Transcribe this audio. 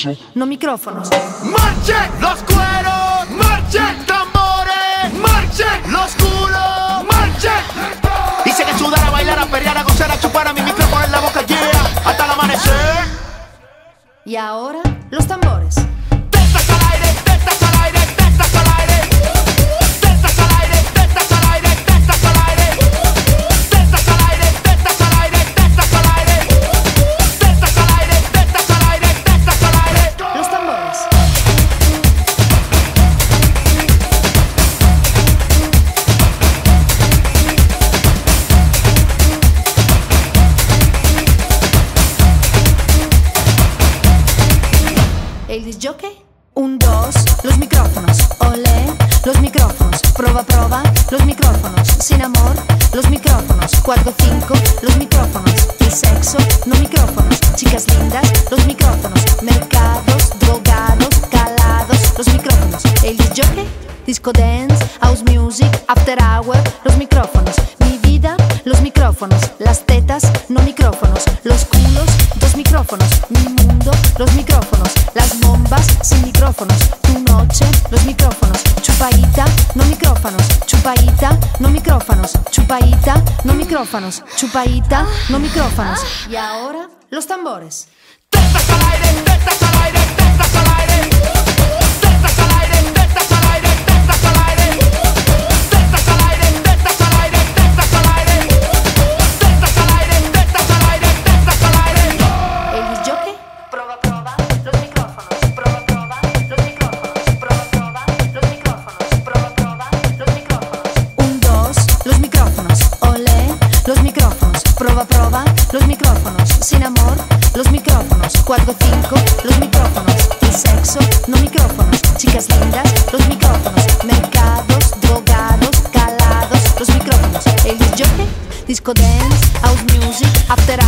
sexo, no micrófonos. ¡Marchen los cueros! ¡Marchen tambores! ¡Marchen los culos! ¡Marchen! Hice que sudar, a bailar, a perrear, a gozar, a chupar a mi micrófono en la boca, yeah, hasta el amanecer. Y ahora, los tambores. Tetas al aire, tetas al aire, tetas al aire. Tetas al aire, tetas al aire, tetas al aire. Tetas al aire, tetas al aire, tetas al aire. Tetas al aire, tetas al aire, tetas al aire. Los tambores. El disc jockey. 1, 2, los micrófonos. Olé, los micrófonos. Prueba, prueba, los micrófonos. Sin amor, los micrófonos. 4, 5, los micrófonos. Y sexo, no micrófonos. Chicas lindas, los micrófonos. Mercados, drogados, calados, los micrófonos. El disc jockey, disco dance, house music, after hour, los micrófonos. Mi vida, los micrófonos. Las tetas, no micrófonos. Los culos, 2 micrófonos. Mi mundo, los micrófonos. Las bombas, sin micrófonos. Tu noche, los micrófonos. Chupaita, no micrófonos. Chupaita, no micrófonos. Chupaita, no micrófonos. Chupaita, no micrófonos. Y ahora, los tambores. Tetas al aire, tetas al aire, tetas al aire. Tetas al aire, tetas al aire, tetas al aire. Tetas al aire, tetas al aire, tetas al aire. Tetas al aire, tetas al aire, tetas al aire. El disc jockey. Prueba, prueba, los micrófonos. Prueba, prueba, los micrófonos. Prueba, prueba, los micrófonos. Prueba, prueba, los micrófonos. 1, 2, los micrófonos. Olé, los micrófonos. Prueba, prueba, los micrófonos. Sin amor, los micrófonos. 4, 5, los micrófonos. Y sexo, no micrófonos. Chicas lindas, los micrófonos. Mercados, drogados, calados, los micrófonos. El disc jockey, disco dance, house music, after